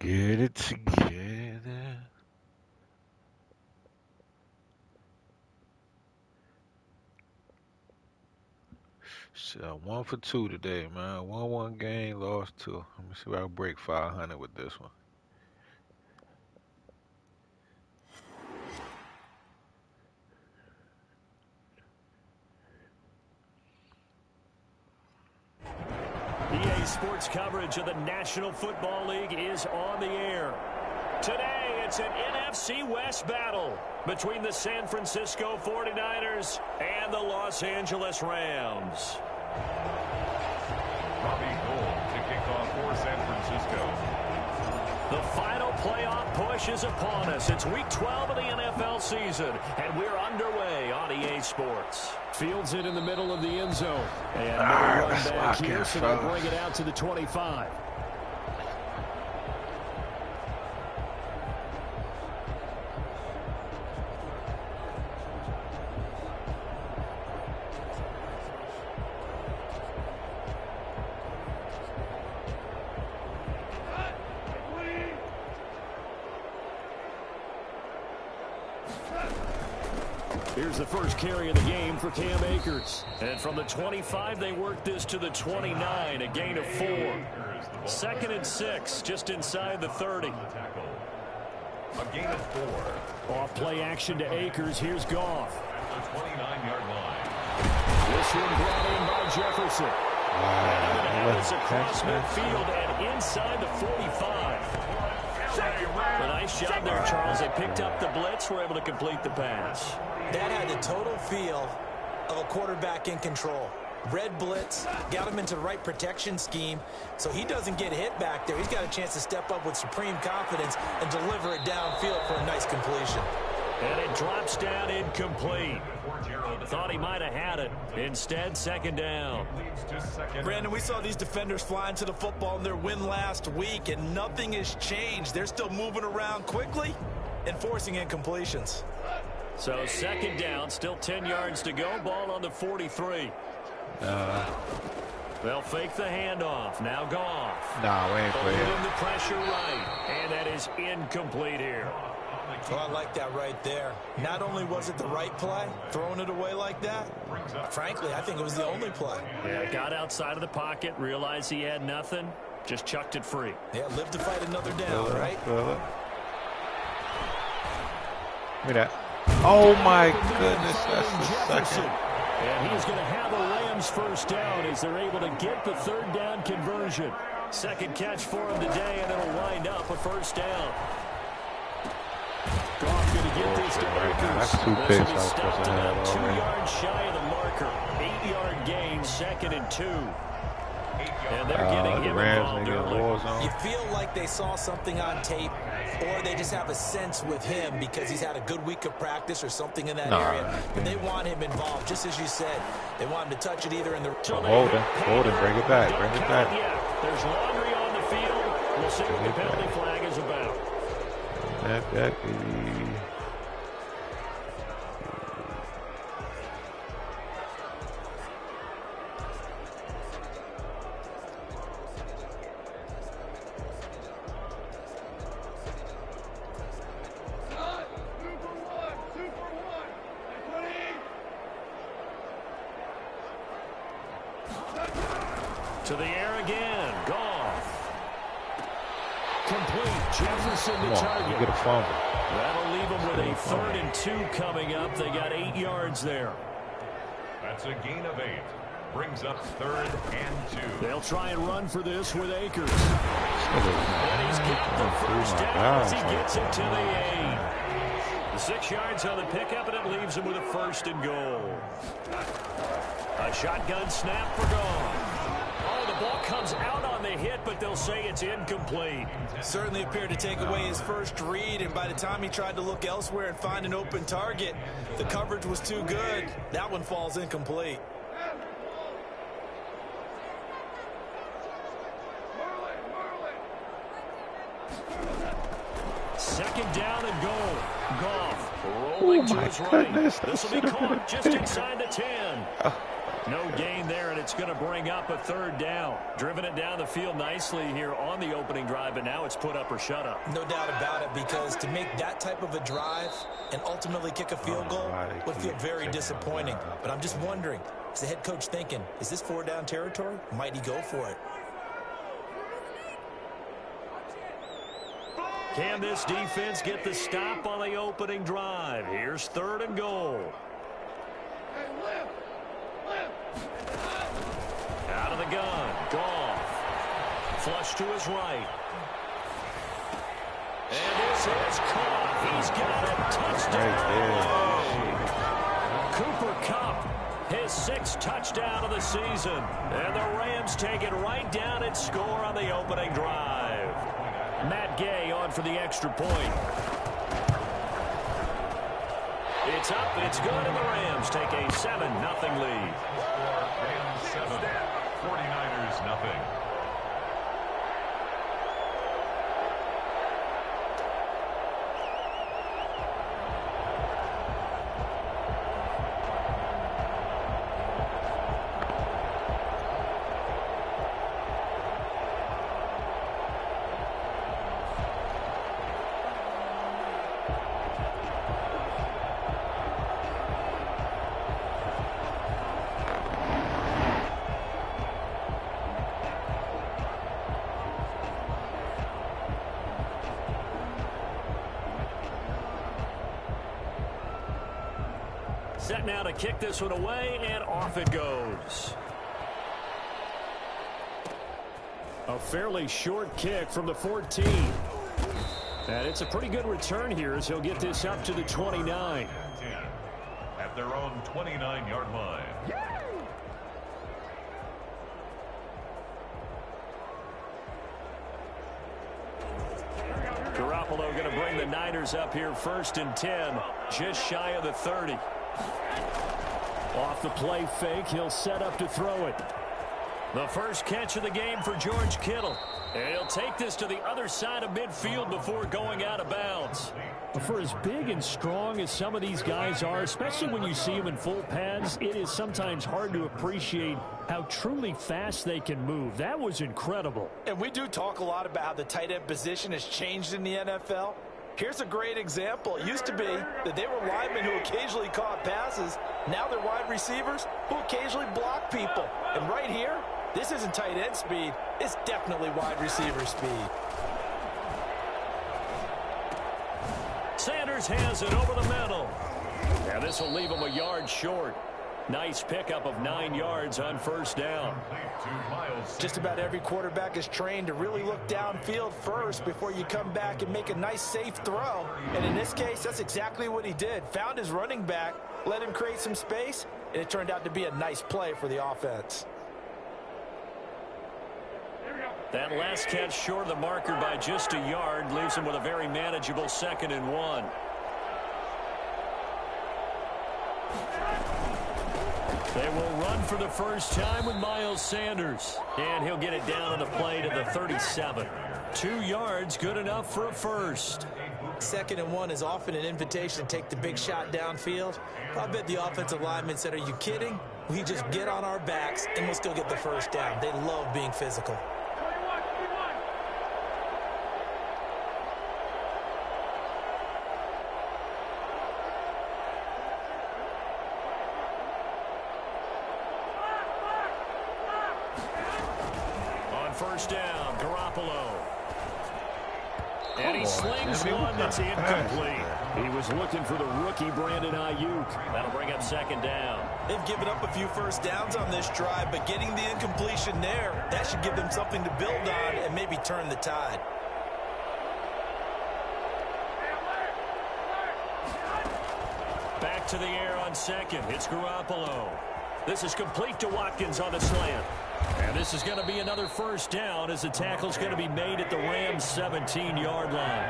Get it together. So 1 for 2 today, man. 1-1 game, lost 2. Let me see if I can break 500 with this one. EA Sports coverage of the National Football League is on the air. Today, it's an NFC West battle between the San Francisco 49ers and the Los Angeles Rams. Robbie Gould to kick off for San Francisco. The final playoff push is upon us. It's Week 12 of the NFL season, and we're underway on EA Sports. Fields it in the middle of the end zone. And another run back here, so they'll bring it out to the 25. Here's the first carry of the game for Cam Akers. And from the 25, they work this to the 29, a gain of 4. 2nd and 6, just inside the 30. A gain of 4. Off play action to Akers. Here's Goff. At the 29-yard line. This one brought in by Jefferson. And it's across midfield and inside the 45. A nice job there, Charles. They picked up the blitz, were able to complete the pass. That had the total feel of a quarterback in control. Red blitz, got him into the right protection scheme, so he doesn't get hit back there. He's got a chance to step up with supreme confidence and deliver it downfield for a nice completion. And it drops down incomplete. Thought he might have had it. Instead, 2nd down. Brandon, we saw these defenders flying to the football in their win last week, and nothing has changed. They're still moving around quickly and forcing incompletions. So 2nd down, still 10 yards to go. Ball on the 43. They'll fake the handoff. Now Goff. Nah, we ain't playing. The pressure right, and that is incomplete here. Well, I like that right there. Not only was it the right play, throwing it away like that, frankly, I think it was the only play. Yeah, got outside of the pocket, realized he had nothing, just chucked it free. Yeah, live to fight another down, right? Look at that. Oh, my goodness. That's the second. And he's going to have a Rams first down as they're able to get the 3rd down conversion. 2nd catch for him today, and it'll wind up a first down. Goff going to get this to Akers. That's 2 picks. He stopped about 2 yards shy of the marker. 8-yard gain, 2nd and 2. And they're getting him involved early. You feel like they saw something on tape, or they just have a sense with him because he's had a good week of practice or something in that area. But they want him involved, just as you said. They want him to touch it either in the... Hold him, bring it back, Yeah, there's laundry on the field. We'll see what the penalty flag is about. That To the air again. Goff. Complete. Jefferson to target. Get a fumble. That'll leave them with a 3rd and 2 coming up. They got 8 yards there. That's a gain of 8. Brings up 3rd and 2. They'll try and run for this with Akers. And he's got the first down as he gets it to the 8. The 6 yards on the pickup, and it leaves him with a 1st and goal. A shotgun snap for Goff. Oh, the ball comes out on the hit, but they'll say it's incomplete. Certainly appeared to take away his first read, and by the time he tried to look elsewhere and find an open target, the coverage was too good. That one falls incomplete. Second down and goal. Goff rolling to his right. This will be caught just inside the 10. No gain there, and it's going to bring up a third down. Driven it down the field nicely here on the opening drive, but now it's put up or shut up. No doubt about it, because to make that type of a drive and ultimately kick a field goal would feel very disappointing. But I'm just wondering, is the head coach thinking, is this 4-down territory? Might he go for it? Can this defense get the stop on the opening drive? Here's 3rd and goal. Out of the gun, Goff. Flush to his right. And this is caught. He's got it. Touchdown. Cooper Kupp, his 6th touchdown of the season. And the Rams take it right down and score on the opening drive. Matt Gay on for the extra point. It's up, it's good, and the Rams take a 7-0 lead. Rams 7, 49ers nothing. Set now to kick this one away, and off it goes. A fairly short kick from the 14. And it's a pretty good return here as he'll get this up to the 29. At their own 29-yard line. Garoppolo going to bring the Niners up here 1st and 10, just shy of the 30. Off the play fake, he'll set up to throw it. The first catch of the game for George Kittle. And he'll take this to the other side of midfield before going out of bounds. For as big and strong as some of these guys are, especially when you see them in full pads, it is sometimes hard to appreciate how truly fast they can move. That was incredible. And we do talk a lot about how the tight end position has changed in the NFL. Here's a great example. It used to be that they were linemen who occasionally caught passes. Now they're wide receivers who occasionally block people. And right here, this isn't tight end speed. It's definitely wide receiver speed. Sanders has it over the middle. Now this will leave him a yard short. Nice pickup of 9 yards on 1st down. Just about every quarterback is trained to really look downfield first before you come back and make a nice, safe throw. And in this case, that's exactly what he did. Found his running back, let him create some space, and it turned out to be a nice play for the offense. That last catch short of the marker by just a yard leaves him with a very manageable 2nd and 1. They will run for the first time with Miles Sanders. And he'll get it down on the play to the 37. 2 yards, good enough for a first. 2nd and 1 is often an invitation to take the big shot downfield. I bet the offensive lineman said, are you kidding? We just get on our backs and we'll still get the first down. They love being physical. First down, Garoppolo. And he slings one that's incomplete. He was looking for the rookie Brandon Ayuk. That'll bring up 2nd down. They've given up a few first downs on this drive, but getting the incompletion there, that should give them something to build on and maybe turn the tide. Back to the air on 2nd. It's Garoppolo. This is complete to Watkins on the slant. And this is going to be another first down as the tackle's going to be made at the Rams' 17-yard line.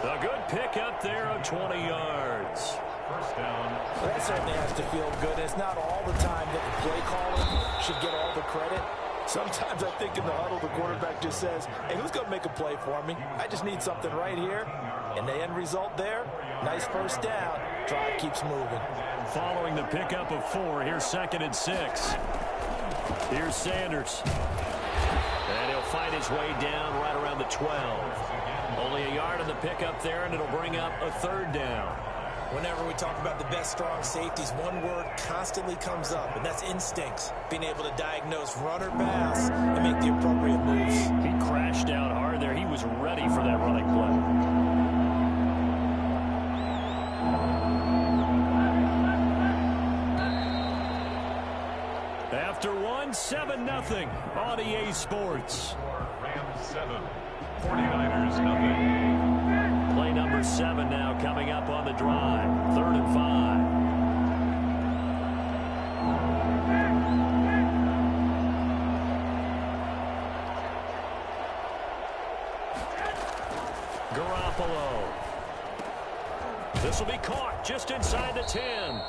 A good pickup there of 20 yards. First down. Well, that certainly has to feel good. It's not all the time that the play caller should get all the credit. Sometimes I think in the huddle the quarterback just says, hey, who's going to make a play for me? I just need something right here. And the end result there, nice first down. Drive keeps moving. following the pickup of 4. Here's 2nd and 6. Here's Sanders. And he'll fight his way down right around the 12. Only a yard on the pickup there, and it'll bring up a 3rd down. Whenever we talk about the best strong safeties, one word constantly comes up, and that's instincts. Being able to diagnose run or pass and make the appropriate moves. He crashed down hard there. He was ready for that running play. After 1, 7-0 on EA Sports. Rams 7, 49ers nothing. Play number 7 now coming up on the drive. 3rd and 5. Garoppolo. This will be caught just inside the 10.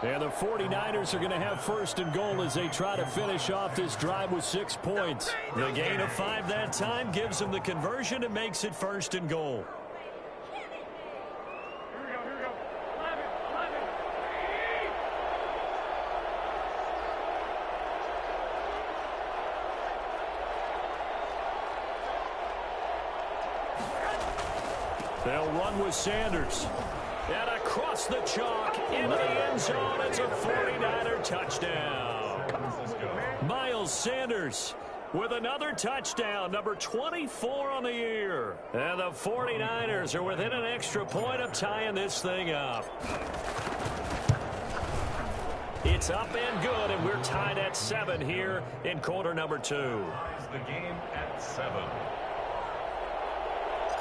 And the 49ers are going to have 1st and goal as they try to finish off this drive with 6 points. The gain of 5 that time gives them the conversion and makes it 1st and goal. They'll run with Sanders. And across the chalk into the end zone. It's a 49er touchdown. Miles Sanders with another touchdown, number 24 on the year. And the 49ers are within an extra point of tying this thing up. It's up and good, and we're tied at 7 here in quarter number 2. The game at 7.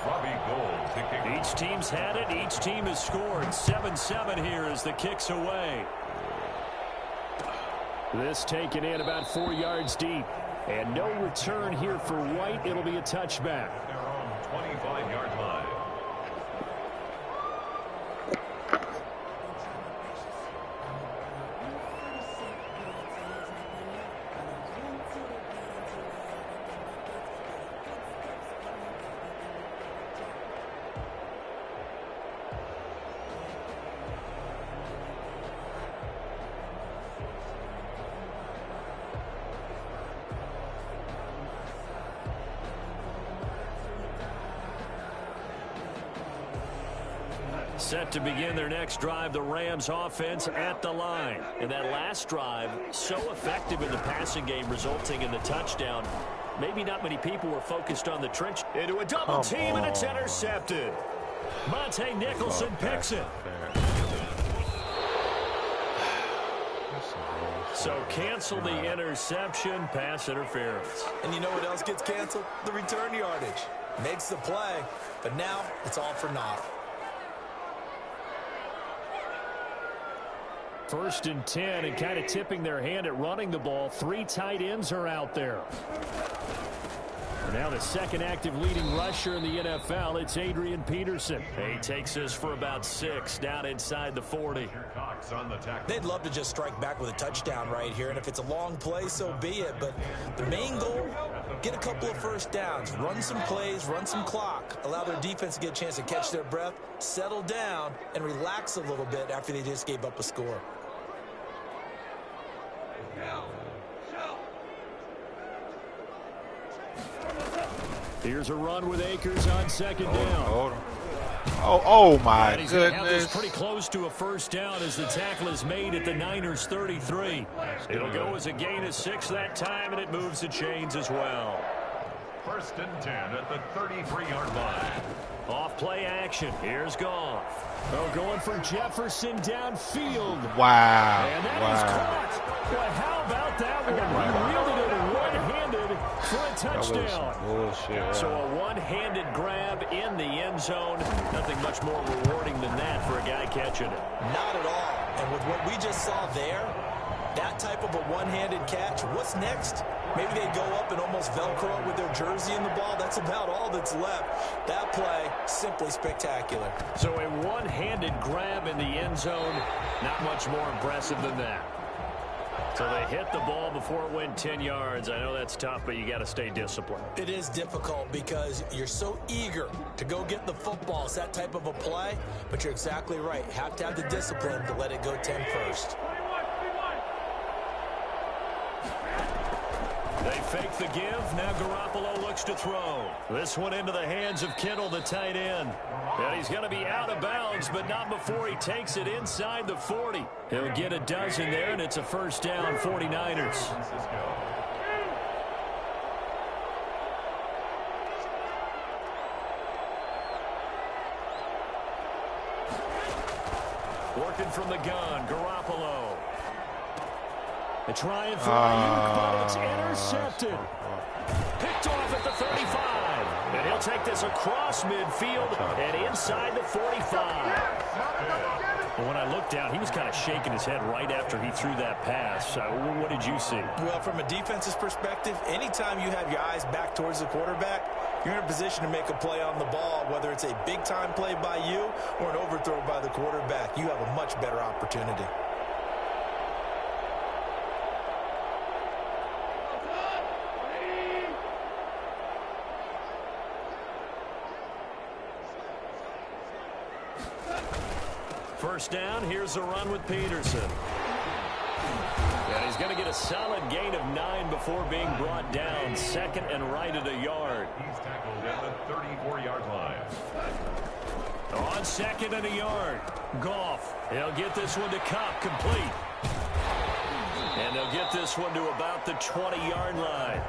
Robbie Gould kicking. Each team's had it. Each team has scored. 7-7 here as the kick's away. This taken in about 4 yards deep. And no return here for White. It'll be a touchback. Their own 25-yard line. Set to begin their next drive, the Rams offense at the line. And that last drive, so effective in the passing game, resulting in the touchdown. Maybe not many people were focused on the trench. Into a double team, and it's intercepted. Monte Nicholson picks it. So cancel the interception, pass interference. And you know what else gets canceled? The return yardage. Makes the play, but now it's all for naught. 1st and 10, and kind of tipping their hand at running the ball. 3 tight ends are out there. Now the second active leading rusher in the NFL, it's Adrian Peterson. He takes this for about 6 down inside the 40. They'd love to just strike back with a touchdown right here, and if it's a long play, so be it. But the main goal, get a couple of 1st downs, run some plays, run some clock, allow their defense to get a chance to catch their breath, settle down, and relax a little bit after they just gave up a score. Here's a run with Akers on 2nd down. Oh my goodness. Have this pretty close to a 1st down as the tackle is made at the Niners 33. It'll go as a gain of 6 that time, and it moves the chains as well. 1st and 10 at the 33-yard line. Off play action. Here's Goff. Oh, going for Jefferson downfield. Wow. And that is caught. Well, how about that one? He wielded it one-handed for a touchdown. Bullshit. So a one-handed grab in the end zone. Nothing much more rewarding than that for a guy catching it. Not at all. And with what we just saw there, that type of a one-handed catch, what's next? Maybe they go up and almost Velcro it with their jersey in the ball. That's about all that's left. That play, simply spectacular. So a one-handed grab in the end zone, not much more impressive than that. So they hit the ball before it went 10 yards. I know that's tough, but you got to stay disciplined. It is difficult because you're so eager to go get the football. It's that type of a play, but you're exactly right. Have to have the discipline to let it go 10 first. They fake the give. Now Garoppolo looks to throw. This one into the hands of Kittle, the tight end. And he's going to be out of bounds, but not before he takes it inside the 40. He'll get a dozen there, and it's a first down, 49ers. Working from the gun, Garoppolo. They try and throw Ayuk, but it's intercepted. Picked off at the 35. And he'll take this across midfield and inside the 45. And when I looked down, he was kind of shaking his head right after he threw that pass. What did you see? Well, from a defense's perspective, anytime you have your eyes back towards the quarterback, you're in a position to make a play on the ball, whether it's a big-time play by you or an overthrow by the quarterback. You have a much better opportunity. First down, here's a run with Peterson. And he's going to get a solid gain of 9 before being brought down. Second and right at a yard. He's tackled at the 34-yard line. On second and a yard, Goff. He'll get this one to Cup, complete. And they'll get this one to about the 20-yard line.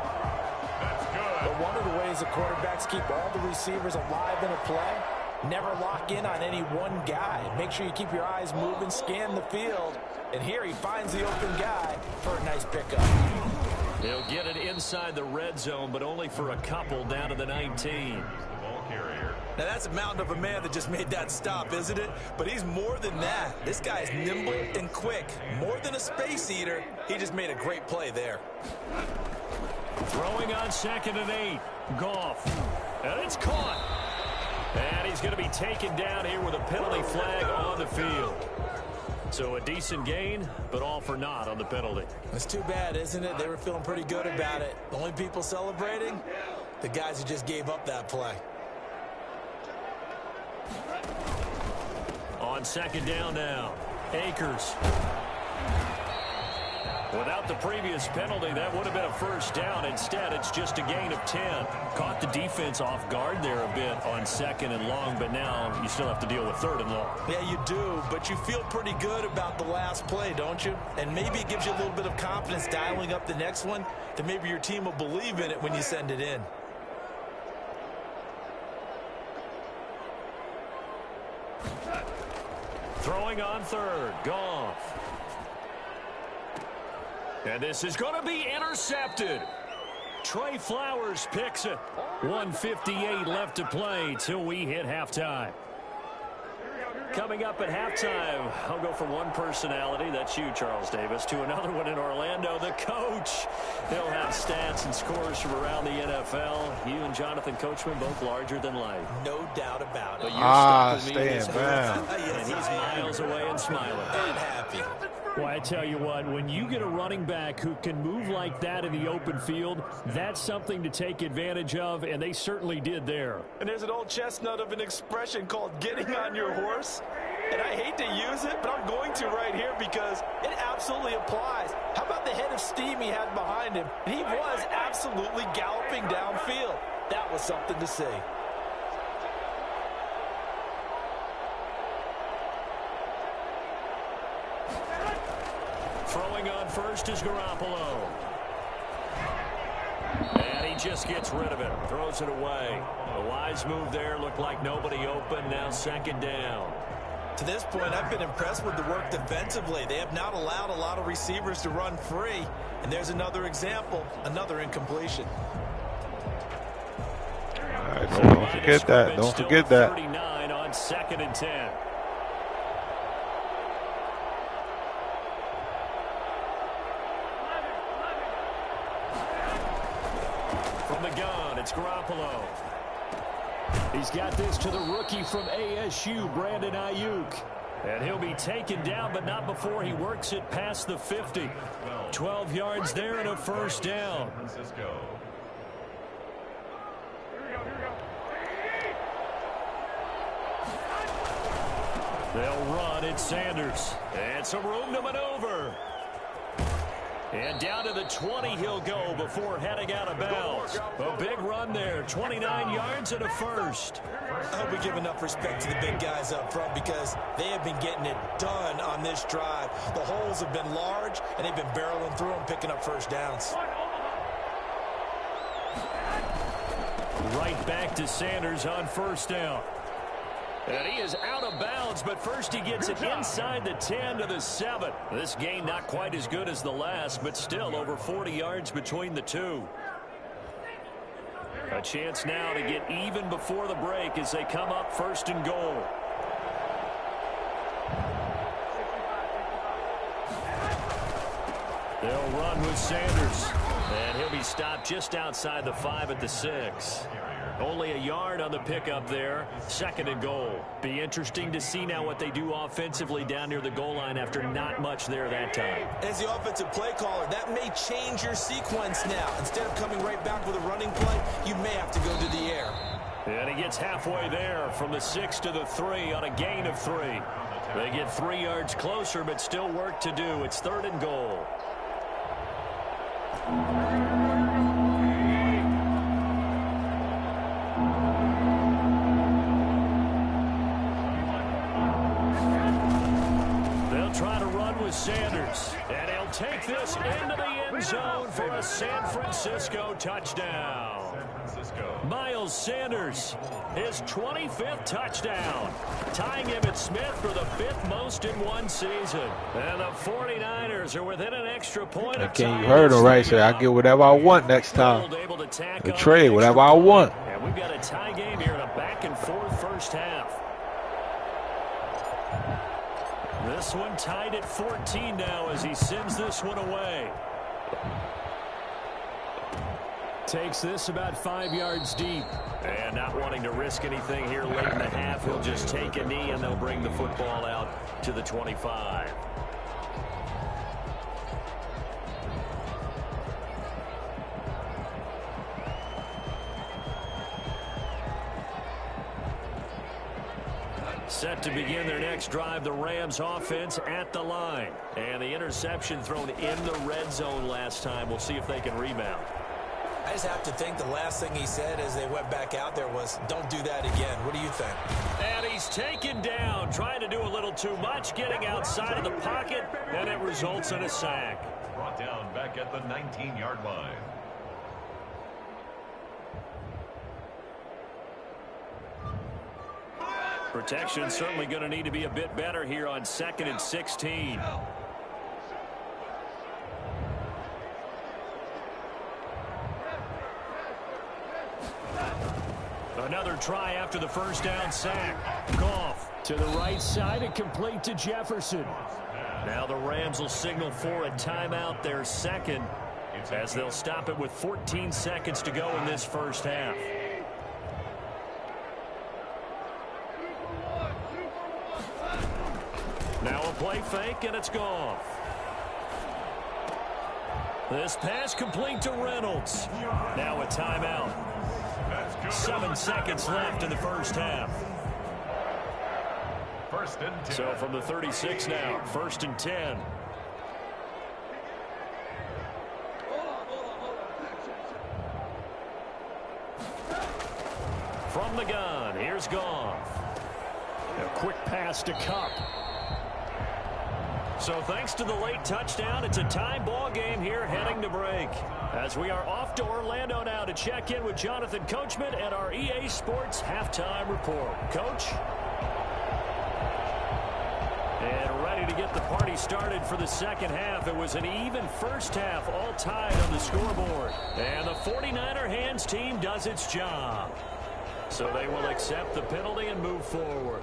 That's good. But one of the ways the quarterbacks keep all the receivers alive in a play, never lock in on any one guy. Make sure you keep your eyes moving, scan the field. And here he finds the open guy for a nice pickup. He'll get it inside the red zone, but only for a couple down to the 19. The ball carrier. Now that's a mountain of a man that just made that stop, isn't it? But he's more than that. This guy is nimble and quick. More than a space eater. He just made a great play there. Throwing on second and 8. Goff. And it's caught. And he's going to be taken down here with a penalty flag on the field. So a decent gain, but all for naught on the penalty. It's too bad, isn't it? They were feeling pretty good about it. The only people celebrating, the guys who just gave up that play. On second down now, Akers. Without the previous penalty, that would have been a first down. Instead, it's just a gain of 10. Caught the defense off guard there a bit on second and long, but now you still have to deal with third and long. Yeah, you do, but you feel pretty good about the last play, don't you? And maybe it gives you a little bit of confidence dialing up the next one, that maybe your team will believe in it when you send it in. Throwing on third, Goff. And this is going to be intercepted. Trey Flowers picks it. 1:58 left to play till we hit halftime. Coming up at halftime, I'll go from one personality, that's you, Charles Davis, to another one in Orlando, the coach. He'll have stats and scores from around the NFL. You and Jonathan Coachman both larger than life. No doubt about it. But you're stuck with me staying this down. week, and he's miles away and smiling. And happy. Well, I tell you what, when you get a running back who can move like that in the open field, that's something to take advantage of, and they certainly did there. And there's an old chestnut of an expression called getting on your horse. And I hate to use it, but I'm going to right here because it absolutely applies. How about the head of steam he had behind him? He was absolutely galloping downfield. That was something to see. Throwing on first is Garoppolo. And he just gets rid of it. Throws it away. A wise move there. Looked like nobody open. Now second down. To this point, I've been impressed with the work defensively. They have not allowed a lot of receivers to run free. And there's another example, another incompletion. All right, don't forget that. Don't forget that. 39 on second and 10. From the gun, it's Garoppolo. He's got this to the rookie from ASU, Brandon Ayuk. And he'll be taken down, but not before he works it past the 50. 12 yards there and a first down. They'll run at Sanders. And some room to maneuver. And down to the 20 he'll go before heading out of bounds. A big run there, 29 yards and a first. I hope we give enough respect to the big guys up front because they have been getting it done on this drive. The holes have been large, and they've been barreling through them, picking up first downs. Right back to Sanders on first down. And he is out of bounds, but first he gets it inside the 10 to the 7. This gain not quite as good as the last, but still over 40 yards between the two. A chance now to get even before the break as they come up first and goal. They'll run with Sanders. And he'll be stopped just outside the 5 at the 6. Only a yard on the pickup there. Second and goal. Be interesting to see now what they do offensively down near the goal line after not much there that time. As the offensive play caller, that may change your sequence now. Instead of coming right back with a running play, you may have to go to the air. And he gets halfway there from the 6 to the 3 on a gain of 3. They get 3 yards closer, but still work to do. It's third and goal. Try to run with Sanders, and he'll take this into the end zone for a San Francisco touchdown. Miles Sanders, his 25th touchdown, tying Emmitt Smith for the 5th most in one season. And the 49ers are within an extra point. Okay, you heard him right, so I get whatever I want next time. The trade, whatever I want. And we've got a tie game here in a back-and-forth first half. This one tied at 14 now as he sends this one away. Takes this about 5 yards deep. And not wanting to risk anything here late in the half, he'll just take a knee and they'll bring the football out to the 25. Set to begin their next drive, the Rams offense at the line. And the interception thrown in the red zone last time. We'll see if they can rebound. I just have to think the last thing he said as they went back out there was, don't do that again. What do you think? And he's taken down, trying to do a little too much, getting outside of the pocket, and it results in a sack. Brought down back at the 19-yard line. Protection certainly going to need to be a bit better here on 2nd and 16. Another try after the first down sack. Goff to the right side and complete to Jefferson. Now the Rams will signal for a timeout, their second, as they'll stop it with 14 seconds to go in this first half. Now a play fake, and it's Goff. This pass complete to Reynolds. Now a timeout. 7 seconds left in the first half. First and 10. So from the 36 now, 1st and 10. From the gun, here's Goff. A quick pass to Kupp. So thanks to the late touchdown, it's a tie ball game here heading to break. As we are off to Orlando now to check in with Jonathan Coachman at our EA Sports Halftime Report. Coach? And ready to get the party started for the second half. It was an even first half, all tied on the scoreboard. And the 49er hands team does its job. So they will accept the penalty and move forward.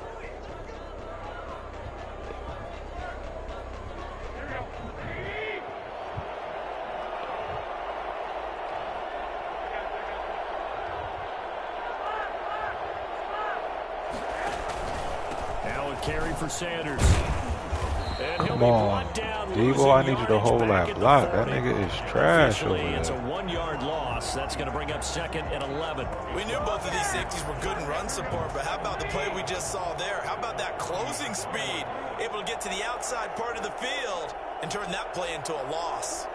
carry for Sanders. And Come on, Devo, I need you to hold that block. That nigga is trash over there. It's a 1-yard loss. That's going to bring up 2nd and 11. We knew both of these safeties were good in run support, but how about the play we just saw there? How about that closing speed? Able to get to the outside part of the field and turn that play into a loss.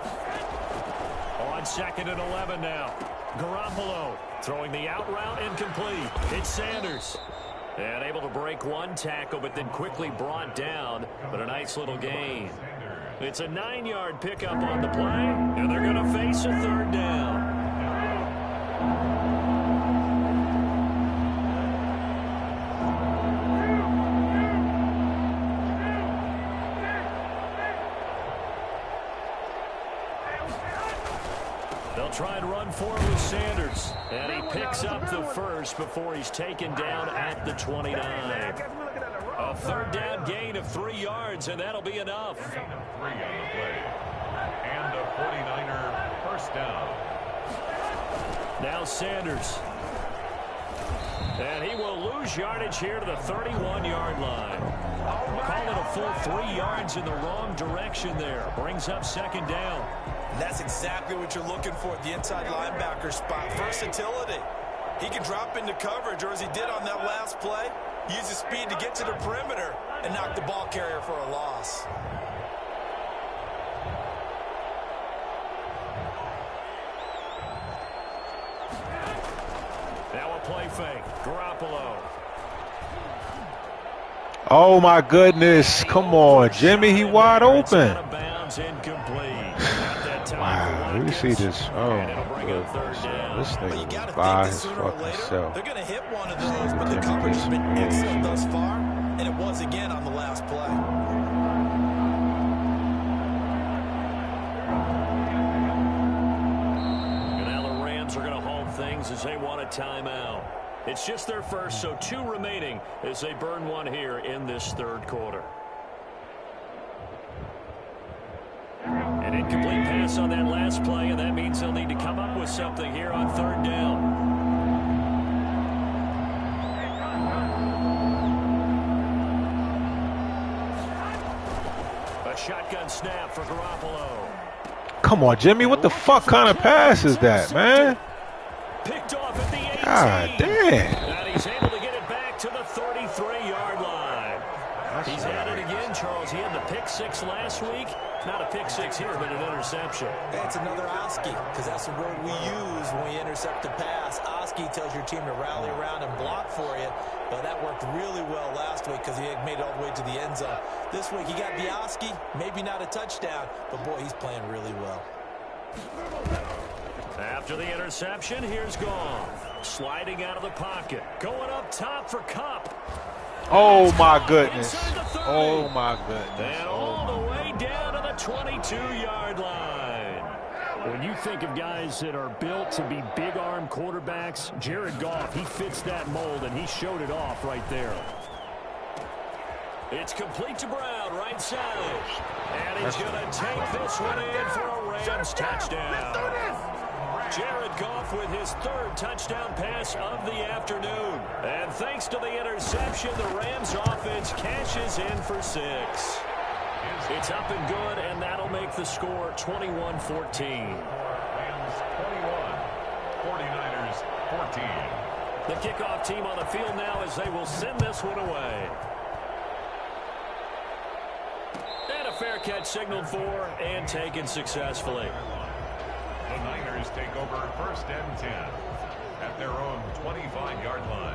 On 2nd and 11 now. Garoppolo throwing the out route incomplete. It's Sanders. And able to break one tackle, but then quickly brought down. But a nice little gain. It's a 9-yard pickup on the play, and they're going to face a 3rd down. They'll try and run forward with Sanders. And he picks up the first before he's taken down at the 29. A 3rd down gain of 3 yards, and that'll be enough. Gain of 3 on the play. And a 49er first down. Now Sanders. And he will lose yardage here to the 31-yard line. Call it a full 3 yards in the wrong direction there. Brings up 2nd down. And that's exactly what you're looking for at the inside linebacker spot. Versatility. He can drop into coverage, or as he did on that last play, use his speed to get to the perimeter and knock the ball carrier for a loss. Now a play fake. Garoppolo. Oh my goodness! Come on, Jimmy, he wide open. Wow, we see this. Oh my goodness, this nigga was by his fucking self. They're going to hit one of those, but the coverage has been excellent thus far, and it was again on the last play. And now the Rams are going to hold things as they want a timeout. It's just their first, so 2 remaining as they burn one here in this 3rd quarter. An incomplete pass on that last play, and that means they'll need to come up with something here on 3rd down. A shotgun snap for Garoppolo. Come on, Jimmy, what the fuck kind of pass is that, man? Picked off at the 18. God damn. And he's able to get it back to the 33-yard line. He's at it again, Charles. He had the pick 6 last week. Not a pick 6 here, but an interception. It's another Oski, because that's the word we use when we intercept a pass. Oski tells your team to rally around and block for you. But that worked really well last week because he had made it all the way to the end zone. This week he got the Oski, maybe not a touchdown, but boy, he's playing really well. After the interception, here's Goff. Sliding out of the pocket. Going up top for Kupp. Oh my goodness. Oh my goodness. And all the way down to the 22-yard line. When you think of guys that are built to be big-arm quarterbacks, Jared Goff, he fits that mold, and he showed it off right there. It's complete to Brown, right side. And he's going to take this one in for a Rams touchdown. Jared Goff with his 3rd touchdown pass of the afternoon. And thanks to the interception, the Rams offense cashes in for 6. It's up and good, and that'll make the score 21-14. Rams 21, 49ers 14. The kickoff team on the field now as they will send this one away. And a fair catch signaled for and taken successfully. The Niners take over 1st and 10 at their own 25-yard line.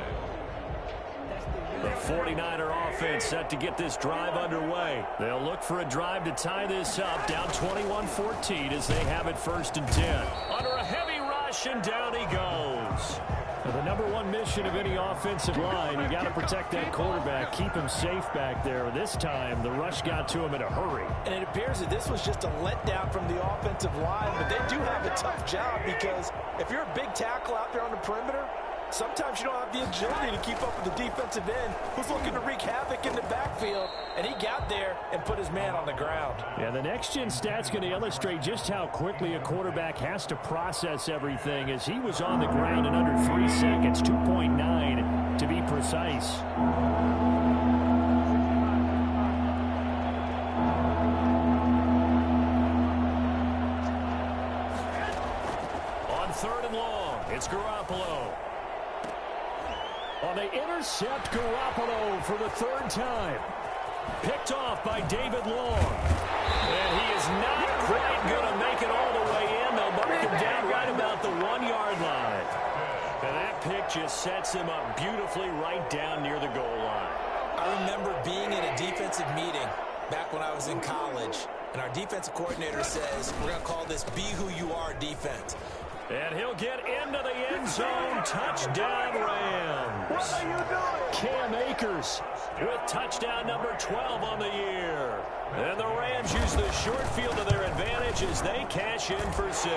The 49er offense set to get this drive underway. They'll look for a drive to tie this up, down 21-14 as they have it 1st and 10. Under a heavy rush, and down he goes. Now, the number 1 mission of any offensive line, you got to protect that quarterback, keep him safe back there. This time, the rush got to him in a hurry. And it appears that this was just a letdown from the offensive line, but they do have a tough job because if you're a big tackle out there on the perimeter, sometimes you don't have the agility to keep up with the defensive end who's looking to wreak havoc in the backfield, and he got there and put his man on the ground. Yeah, the next-gen stat's going to illustrate just how quickly a quarterback has to process everything as he was on the ground in under 3 seconds, 2.9 to be precise. Garoppolo. On the intercept, Garoppolo for the third time. Picked off by David Long. And he is not quite going to make it all the way in. They'll mark him down right about the 1-yard line. And that pick just sets him up beautifully right down near the goal line. I remember being in a defensive meeting back when I was in college, and our defensive coordinator says, we're going to call this Be Who You Are defense. And he'll get into the end zone. Touchdown, Rams. What are you doing? Cam Akers with touchdown number 12 on the year. And the Rams use the short field to their advantage as they cash in for 6.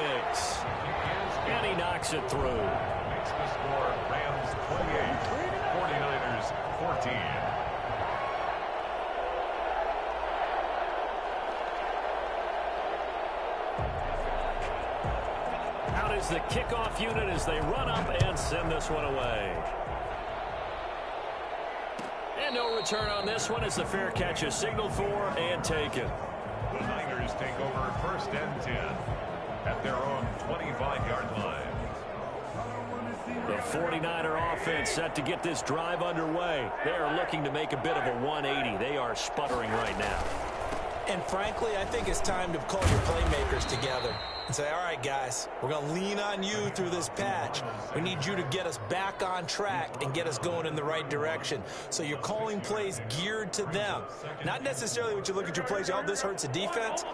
And he knocks it through. Makes the score Rams 28, 49ers 14. Out is the kickoff unit as they run up and send this one away. And no return on this one as the fair catch is signaled for and taken. The Niners take over first and 10 at their own 25-yard line. The 49er offense set to get this drive underway. They are looking to make a bit of a 180. They are sputtering right now. And frankly, I think it's time to call your playmakers together and say, all right, guys, we're going to lean on you through this patch. We need you to get us back on track and get us going in the right direction. So you're calling plays geared to them. Not necessarily what you look at your plays, oh, this hurts the defense.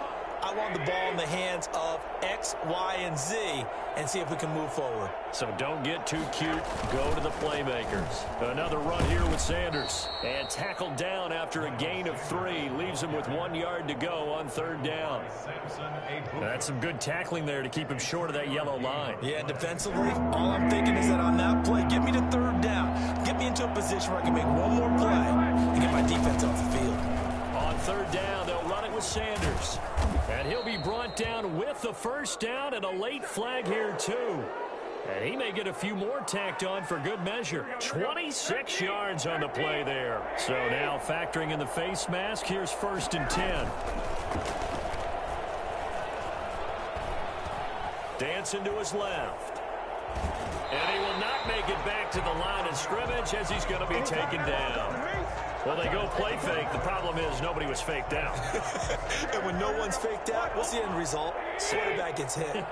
I want the ball in the hands of X, Y, and Z and see if we can move forward. So don't get too cute. Go to the playmakers. Another run here with Sanders. And tackled down after a gain of 3. Leaves him with 1 yard to go on third down. That's some good tackling there to keep him short of that yellow line. Yeah, defensively, all I'm thinking is that on that play, get me to third down. Get me into a position where I can make one more play and get my defense off the field. On third down, they'll run it with Sanders. And he'll be brought down with the first down and a late flag here, too. And he may get a few more tacked on for good measure. 26 yards on the play there. So now factoring in the face mask, here's first and 10. Dancing to his left. And he will not make it back to the line of scrimmage as he's going to be taken down. Well, they go play fake. The problem is nobody was faked out. And when no one's faked out, what's the end result? Quarterback gets hit.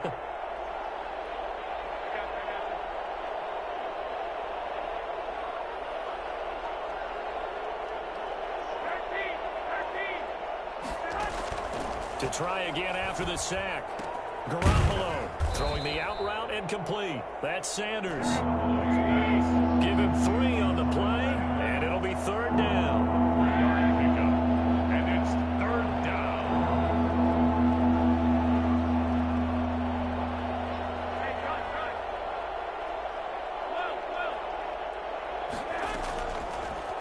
To try again after the sack. Garoppolo throwing the out route and complete. That's Sanders. Give him 3 on the play, and it'll be third down. And it's third down.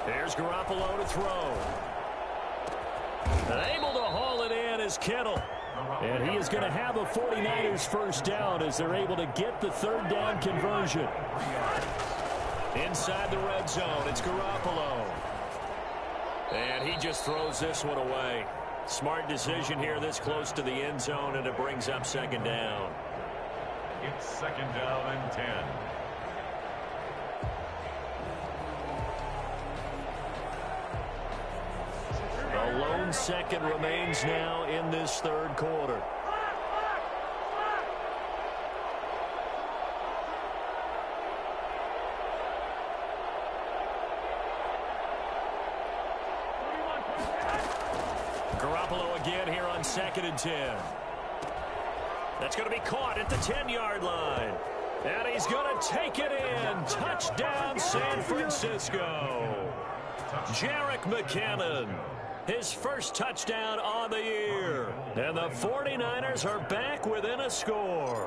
There's Garoppolo to throw. And able to haul it in is Kittle. And he is going to have a 49ers first down as they're able to get the third down conversion. Inside the red zone, it's Garoppolo. And he just throws this one away. Smart decision here this close to the end zone, and it brings up second down. It's second down and 10. A lone second remains now in this third quarter. Garoppolo again here on second and 10. That's going to be caught at the 10-yard line. And he's going to take it in. Touchdown, San Francisco. Jerick McKinnon. His first touchdown on the year. And the 49ers are back within a score.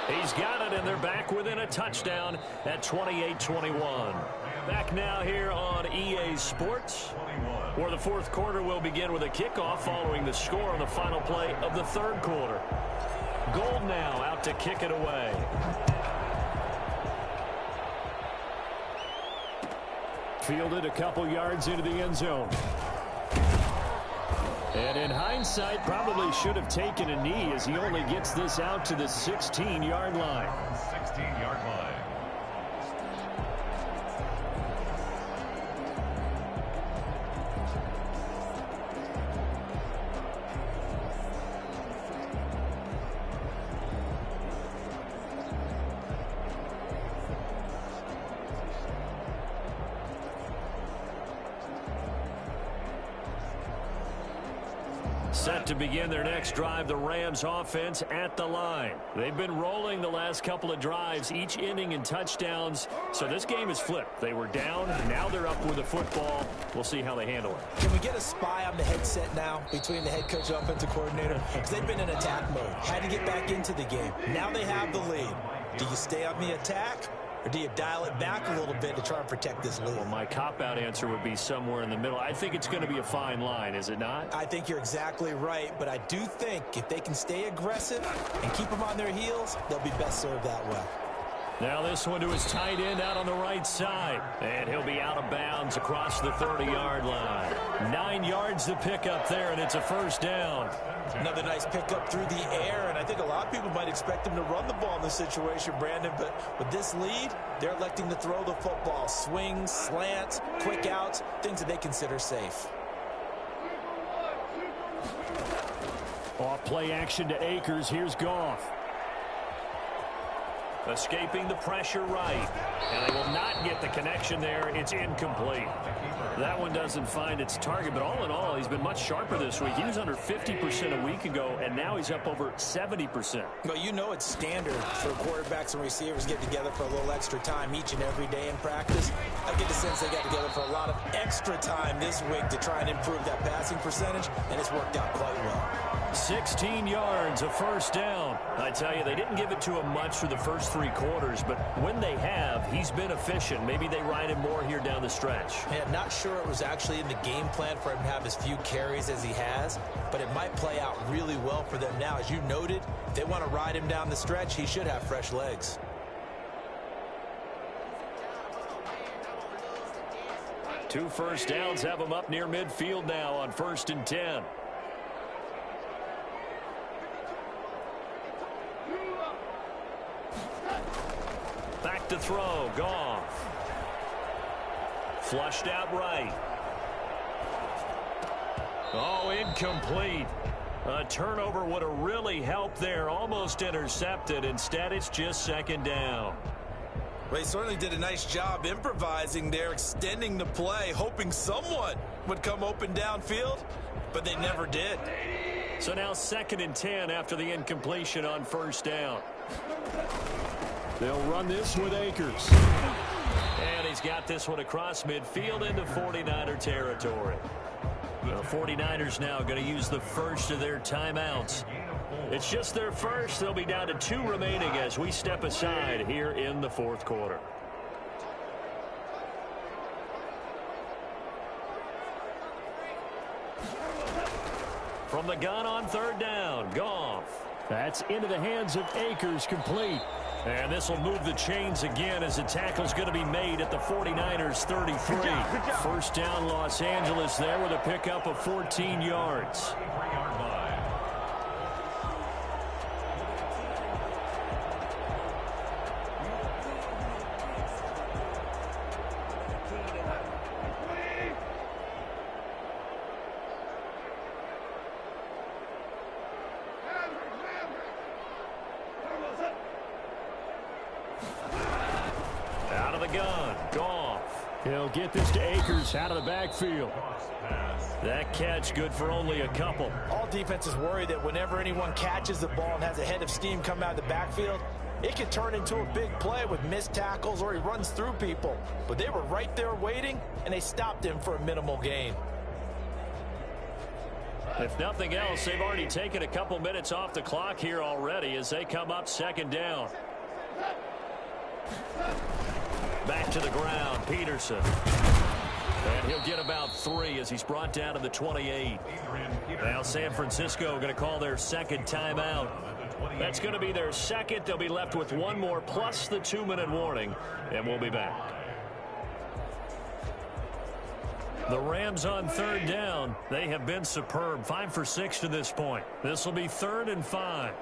He's got it, and they're back within a touchdown at 28-21. Back now here on EA Sports, where the fourth quarter will begin with a kickoff following the score on the final play of the third quarter. Gold now out to kick it away. Fielded a couple yards into the end zone. And in hindsight, probably should have taken a knee as he only gets this out to the 16-yard line. 16-yard line. Set to begin their next drive, the Rams offense at the line. They've been rolling the last couple of drives, each ending in touchdowns. So this game is flipped. They were down, now they're up with the football. We'll see how they handle it. Can we get a spy on the headset now between the head coach and offensive coordinator? Because they've been in attack mode. Had to get back into the game. Now they have the lead. Do you stay on the attack? Or do you dial it back a little bit to try and protect this lead? Well, my cop-out answer would be somewhere in the middle. I think it's going to be a fine line, is it not? I think you're exactly right, but I do think if they can stay aggressive and keep them on their heels, they'll be best served that way. Now this one to his tight end out on the right side. And he'll be out of bounds across the 30-yard line. 9 yards to pick up there, and it's a first down. Another nice pickup through the air, and I think a lot of people might expect him to run the ball in this situation, Brandon, but with this lead, they're electing to throw the football. Swings, slants, quick outs, things that they consider safe. Off play action to Akers. Here's Goff. Escaping the pressure right. And they will not get the connection there. It's incomplete. That one doesn't find its target, but all in all, he's been much sharper this week. He was under 50% a week ago, and now he's up over 70%. Well, you know it's standard for quarterbacks and receivers get together for a little extra time each and every day in practice. I get the sense they got together for a lot of extra time this week to try and improve that passing percentage, and it's worked out quite well. 16 yards, a first down. I tell you, they didn't give it to him much for the first 3 quarters, but when they have, he's been efficient. Maybe they ride him more here down the stretch. Yeah, not sure it was actually in the game plan for him to have as few carries as he has, but it might play out really well for them now. As you noted, if they want to ride him down the stretch, he should have fresh legs. Two first downs have him up near midfield now on 1st and 10. Back to throw, Goff. Flushed out right. Oh, incomplete. A turnover would have really helped there. Almost intercepted. Instead, it's just 2nd down. Well, he certainly did a nice job improvising there, extending the play, hoping someone would come open downfield, but they never did. So now 2nd and 10 after the incompletion on 1st down. They'll run this with Akers. And he's got this one across midfield into 49er territory. The 49ers now going to use the first of their timeouts. It's just their first. They'll be down to 2 remaining as we step aside here in the 4th quarter. From the gun on 3rd down, Goff. That's into the hands of Akers, complete. And this will move the chains again as the tackle's going to be made at the 49ers 33. Good job. First down, Los Angeles there with a pickup of 14 yards. Out of the gun, Goff. He'll get this to Akers out of the backfield. That catch good for only a couple. All defenses worry that whenever anyone catches the ball and has a head of steam come out of the backfield, it could turn into a big play with missed tackles or he runs through people. But they were right there waiting, and they stopped him for a minimal gain. If nothing else, they've already taken a couple minutes off the clock here already as they come up 2nd down. Back to the ground, Peterson. And he'll get about 3 as he's brought down to the 28. Now San Francisco going to call their 2nd timeout. That's going to be their 2nd. They'll be left with 1 more plus the 2-minute warning, and we'll be back. The Rams on third down. They have been superb. 5 for 6 to this point. This will be 3rd and 5.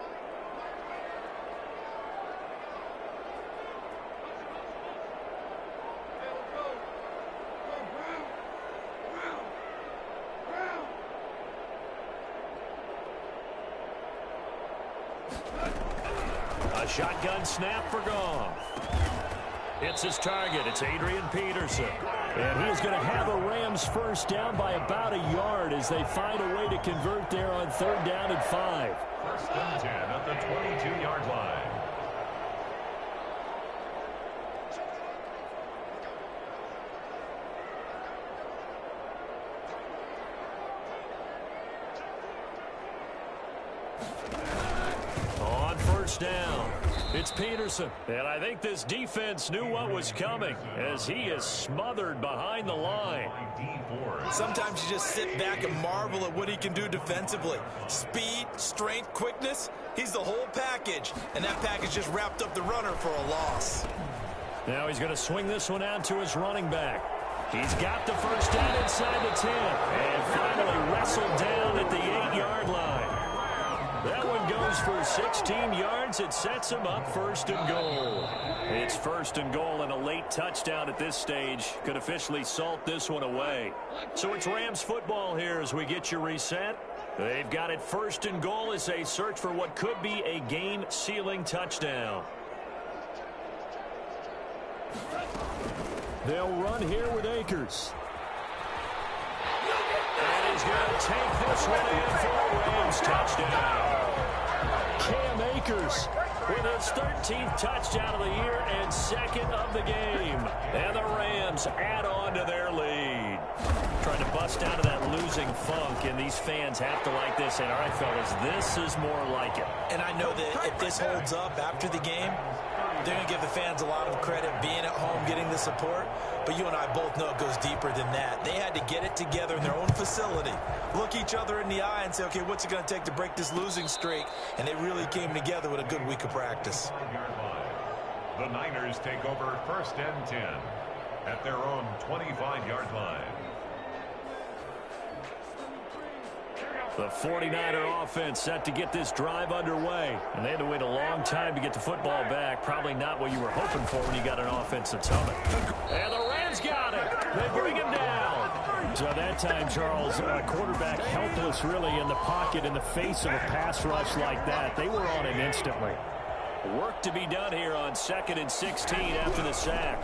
A shotgun snap for Goff. It's his target. It's Adrian Peterson. And he is going to have a Rams first down by about a yard as they find a way to convert there on 3rd down and 5. 1st and 10 at the 22-yard line. On 1st down, it's Peterson. And I think this defense knew what was coming as he is smothered behind the line. Sometimes you just sit back and marvel at what he can do defensively. Speed, strength, quickness, he's the whole package. And that package just wrapped up the runner for a loss. Now he's going to swing this one out to his running back. He's got the first down inside the 10. And finally wrestled down at the 8-yard line. That one goes for 16 yards. It sets him up 1st and goal. It's 1st and goal, and a late touchdown at this stage could officially salt this one away. So it's Rams football here as we get you reset. They've got it 1st and goal as they search for what could be a game-sealing touchdown. They'll run here with Akers. And he's going to take this one in for a Rams touchdown. Cam Akers with his 13th touchdown of the year and 2nd of the game. And the Rams add on to their lead. Trying to bust out of that losing funk, and these fans have to like this. And all right, fellas, this is more like it. And I know that if this holds up after the game, they're going to give the fans a lot of credit being at home, getting the support. But you and I both know it goes deeper than that. They had to get it together in their own facility, look each other in the eye and say, okay, what's it going to take to break this losing streak? And they really came together with a good week of practice. The Niners take over 1st and 10 at their own 25-yard line. The 49er offense set to get this drive underway. And they had to wait a long time to get the football back. Probably not what you were hoping for when you got an offense that's humming. And the Rams got it. They bring him down. So that time, Charles, quarterback helpless really in the pocket in the face of a pass rush like that. They were on him instantly. Work to be done here on 2nd and 16 after the sack.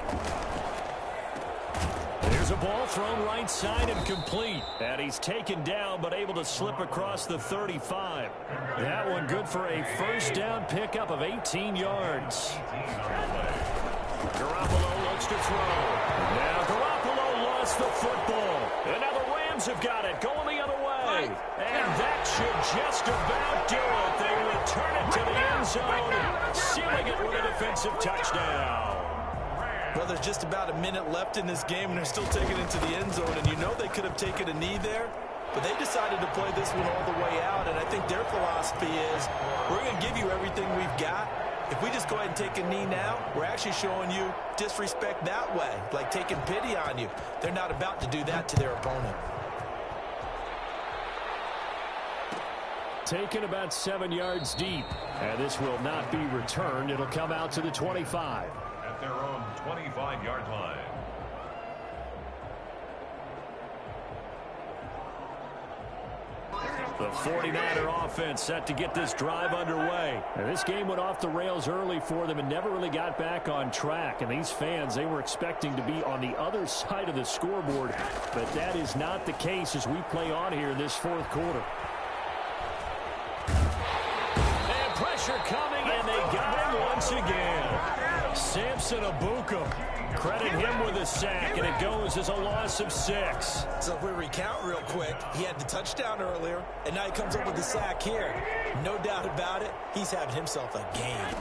There's a ball thrown right side and complete. And he's taken down but able to slip across the 35. That one good for a 1st down pickup of 18 yards. Garoppolo looks to throw. Now Garoppolo lost the football. And now the Rams have got it going the other way. And that should just about do it. They return it to the end zone, sealing it with a defensive touchdown. Well, there's just about a minute left in this game, and they're still taking it to the end zone. And you know they could have taken a knee there, but they decided to play this one all the way out. And I think their philosophy is, we're going to give you everything we've got. If we just go ahead and take a knee now, we're actually showing you disrespect that way, like taking pity on you. They're not about to do that to their opponent. Taken about 7 yards deep. And this will not be returned. It'll come out to the 25. At their own 25-yard line. The 49er offense set to get this drive underway. And this game went off the rails early for them and never really got back on track. And these fans, they were expecting to be on the other side of the scoreboard. But that is not the case as we play on here in this 4th quarter. And pressure coming, and they got him once again. Samson Abuka, credit him with a sack, and it goes as a loss of 6. So if we recount real quick, he had the touchdown earlier, and now he comes up with the sack here. No doubt about it, he's having himself a game.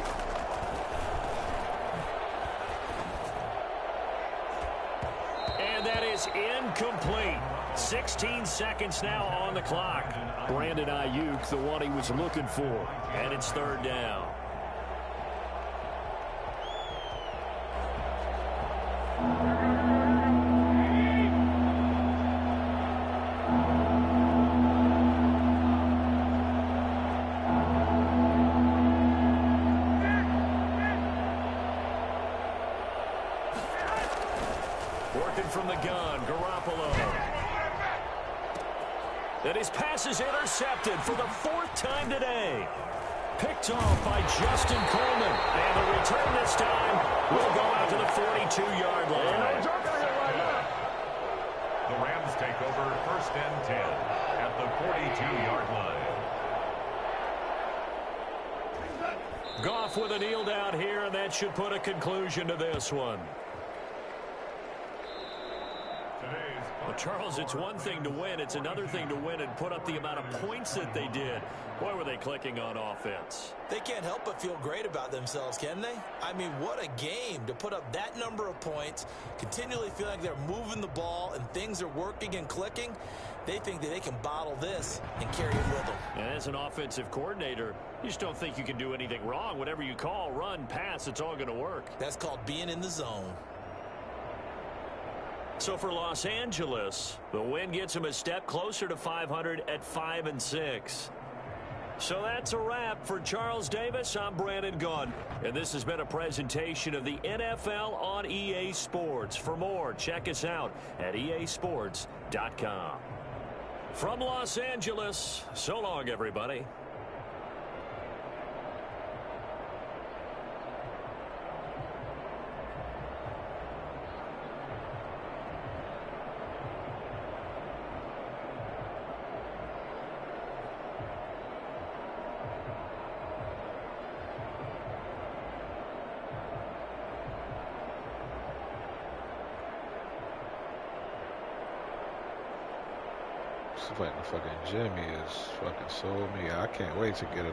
And that is incomplete. 16 seconds now on the clock. Brandon Ayuk, the one he was looking for, and it's 3rd down. Working from the gun, Garoppolo. And his pass is intercepted for the 4th time today. Picked off by Justin Coleman. And the return this time will go out to the 42-yard line. The Rams take over 1st and 10 at the 42-yard line. Goff with a kneel down here, and that should put a conclusion to this one. Well, Charles, it's one thing to win. It's another thing to win and put up the amount of points that they did. Boy, were they clicking on offense. They can't help but feel great about themselves, can they? I mean, what a game to put up that number of points, continually feel like they're moving the ball and things are working and clicking. They think that they can bottle this and carry it with them. And as an offensive coordinator, you just don't think you can do anything wrong. Whatever you call, run, pass, it's all going to work. That's called being in the zone. So for Los Angeles, the win gets them a step closer to 500 at 5-6. So that's a wrap for Charles Davis. I'm Brandon Gaudin, and this has been a presentation of the NFL on EA Sports. For more, check us out at easports.com. From Los Angeles, so long, everybody. It's like the fucking Jimmy is fucking sold me. I can't wait to get it.